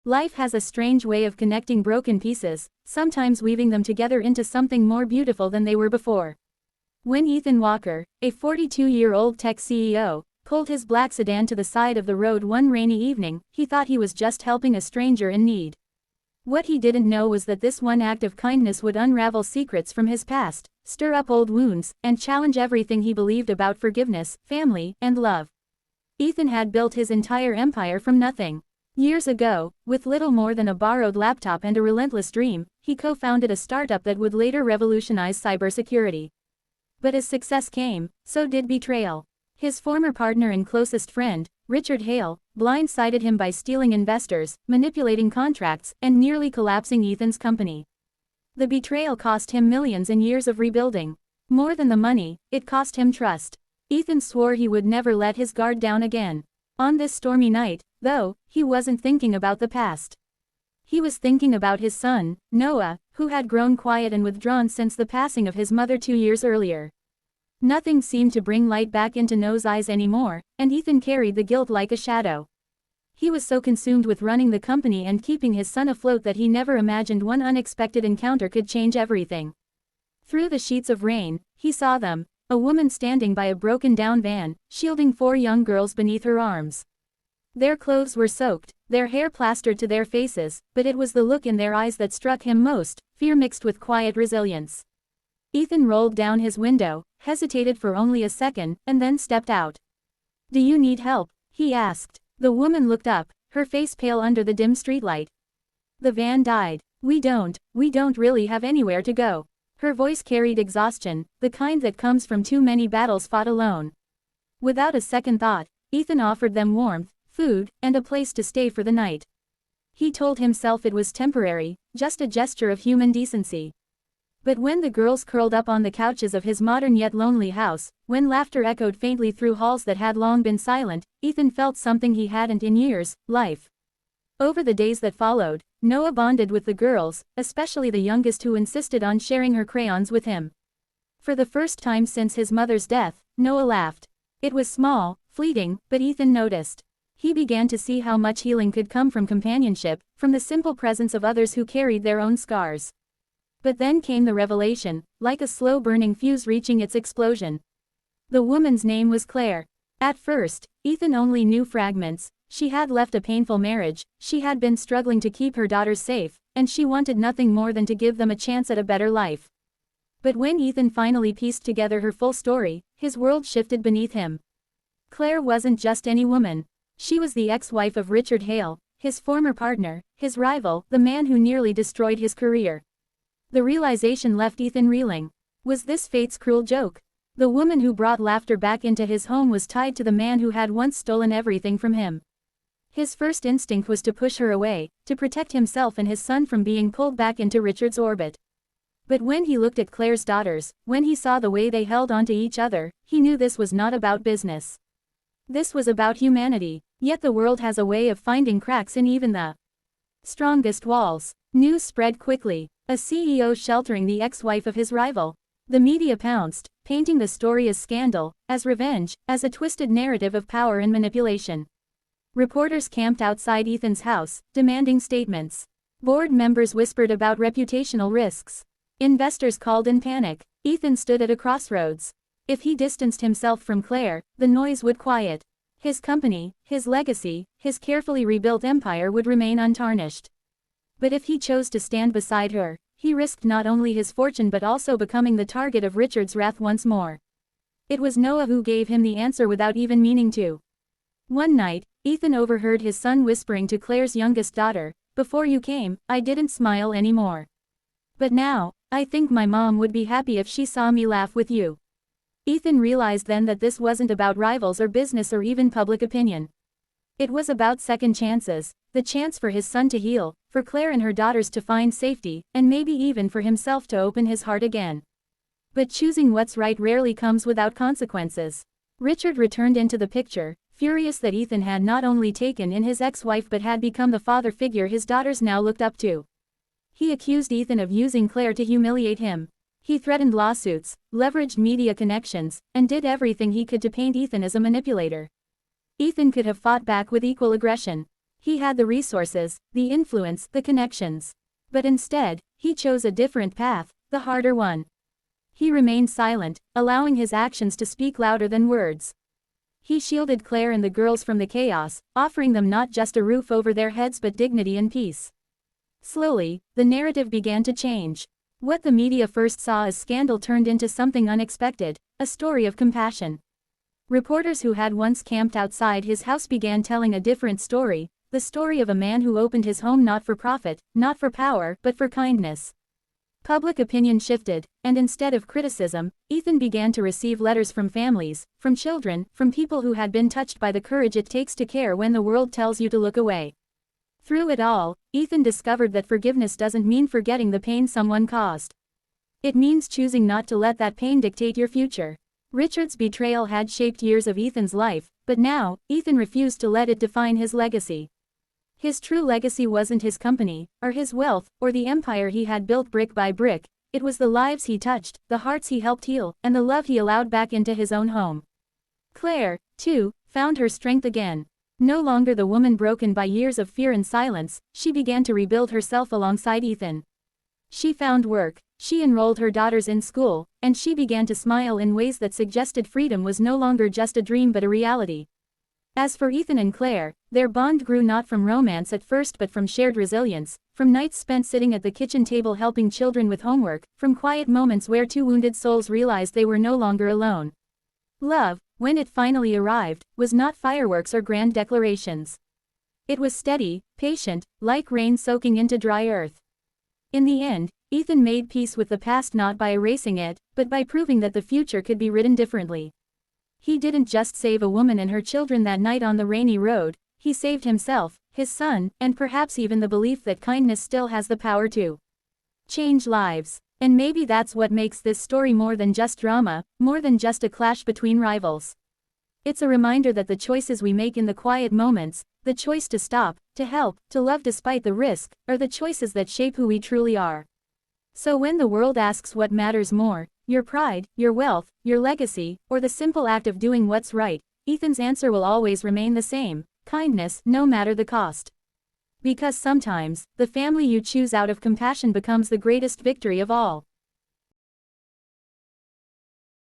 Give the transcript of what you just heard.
Life has a strange way of connecting broken pieces, sometimes weaving them together into something more beautiful than they were before. When Ethan Walker, a 42-year-old tech CEO, pulled his black sedan to the side of the road one rainy evening, he thought he was just helping a stranger in need. What he didn't know was that this one act of kindness would unravel secrets from his past, stir up old wounds, and challenge everything he believed about forgiveness, family, and love. Ethan had built his entire empire from nothing. Years ago, with little more than a borrowed laptop and a relentless dream, he co-founded a startup that would later revolutionize cybersecurity. But as success came, so did betrayal. His former partner and closest friend, Richard Hale, blindsided him by stealing investors, manipulating contracts, and nearly collapsing Ethan's company. The betrayal cost him millions in years of rebuilding. More than the money, it cost him trust. Ethan swore he would never let his guard down again. On this stormy night, though, he wasn't thinking about the past. He was thinking about his son, Noah, who had grown quiet and withdrawn since the passing of his mother 2 years earlier. Nothing seemed to bring light back into Noah's eyes anymore, and Ethan carried the guilt like a shadow. He was so consumed with running the company and keeping his son afloat that he never imagined one unexpected encounter could change everything. Through the sheets of rain, he saw them, a woman standing by a broken-down van, shielding 4 young girls beneath her arms. Their clothes were soaked, their hair plastered to their faces, but it was the look in their eyes that struck him most, fear mixed with quiet resilience. Ethan rolled down his window, hesitated for only a second, and then stepped out. "Do you need help?" he asked. The woman looked up, her face pale under the dim streetlight. "The van died. We don't really have anywhere to go." Her voice carried exhaustion, the kind that comes from too many battles fought alone. Without a second thought, Ethan offered them warmth, food, and a place to stay for the night. He told himself it was temporary, just a gesture of human decency. But when the girls curled up on the couches of his modern yet lonely house, when laughter echoed faintly through halls that had long been silent, Ethan felt something he hadn't in years: life. Over the days that followed, Noah bonded with the girls, especially the youngest, who insisted on sharing her crayons with him. For the first time since his mother's death, Noah laughed. It was small, fleeting, but Ethan noticed. He began to see how much healing could come from companionship, from the simple presence of others who carried their own scars. But then came the revelation, like a slow-burning fuse reaching its explosion. The woman's name was Claire. At first, Ethan only knew fragments. She had left a painful marriage, she had been struggling to keep her daughters safe, and she wanted nothing more than to give them a chance at a better life. But when Ethan finally pieced together her full story, his world shifted beneath him. Claire wasn't just any woman. She was the ex-wife of Richard Hale, his former partner, his rival, the man who nearly destroyed his career. The realization left Ethan reeling. Was this fate's cruel joke? The woman who brought laughter back into his home was tied to the man who had once stolen everything from him. His first instinct was to push her away, to protect himself and his son from being pulled back into Richard's orbit. But when he looked at Claire's daughters, when he saw the way they held onto each other, he knew this was not about business. This was about humanity. Yet the world has a way of finding cracks in even the strongest walls. News spread quickly. A CEO sheltering the ex-wife of his rival. The media pounced, painting the story as scandal, as revenge, as a twisted narrative of power and manipulation. Reporters camped outside Ethan's house, demanding statements. Board members whispered about reputational risks. Investors called in panic. Ethan stood at a crossroads. If he distanced himself from Claire, the noise would quiet. His company, his legacy, his carefully rebuilt empire would remain untarnished. But if he chose to stand beside her, he risked not only his fortune but also becoming the target of Richard's wrath once more. It was Noah who gave him the answer without even meaning to. One night, Ethan overheard his son whispering to Claire's youngest daughter, "Before you came, I didn't smile anymore. But now, I think my mom would be happy if she saw me laugh with you." Ethan realized then that this wasn't about rivals or business or even public opinion. It was about second chances, the chance for his son to heal, for Claire and her daughters to find safety, and maybe even for himself to open his heart again. But choosing what's right rarely comes without consequences. Richard returned into the picture, furious that Ethan had not only taken in his ex-wife but had become the father figure his daughters now looked up to. He accused Ethan of using Claire to humiliate him. He threatened lawsuits, leveraged media connections, and did everything he could to paint Ethan as a manipulator. Ethan could have fought back with equal aggression. He had the resources, the influence, the connections. But instead, he chose a different path, the harder one. He remained silent, allowing his actions to speak louder than words. He shielded Claire and the girls from the chaos, offering them not just a roof over their heads but dignity and peace. Slowly, the narrative began to change. What the media first saw as scandal turned into something unexpected, a story of compassion. Reporters who had once camped outside his house began telling a different story, the story of a man who opened his home not for profit, not for power, but for kindness. Public opinion shifted, and instead of criticism, Ethan began to receive letters from families, from children, from people who had been touched by the courage it takes to care when the world tells you to look away. Through it all, Ethan discovered that forgiveness doesn't mean forgetting the pain someone caused. It means choosing not to let that pain dictate your future. Richard's betrayal had shaped years of Ethan's life, but now, Ethan refused to let it define his legacy. His true legacy wasn't his company, or his wealth, or the empire he had built brick by brick. It was the lives he touched, the hearts he helped heal, and the love he allowed back into his own home. Claire, too, found her strength again. No longer the woman broken by years of fear and silence, she began to rebuild herself alongside Ethan. She found work, she enrolled her daughters in school, and she began to smile in ways that suggested freedom was no longer just a dream but a reality. As for Ethan and Claire, their bond grew not from romance at first but from shared resilience, from nights spent sitting at the kitchen table helping children with homework, from quiet moments where two wounded souls realized they were no longer alone. Love, when it finally arrived, was not fireworks or grand declarations. It was steady, patient, like rain soaking into dry earth. In the end, Ethan made peace with the past not by erasing it, but by proving that the future could be written differently. He didn't just save a woman and her children that night on the rainy road, he saved himself, his son, and perhaps even the belief that kindness still has the power to change lives. And maybe that's what makes this story more than just drama, more than just a clash between rivals. It's a reminder that the choices we make in the quiet moments, the choice to stop, to help, to love despite the risk, are the choices that shape who we truly are. So when the world asks what matters more, your pride, your wealth, your legacy, or the simple act of doing what's right, Ethan's answer will always remain the same: kindness, no matter the cost. Because sometimes, the family you choose out of compassion becomes the greatest victory of all.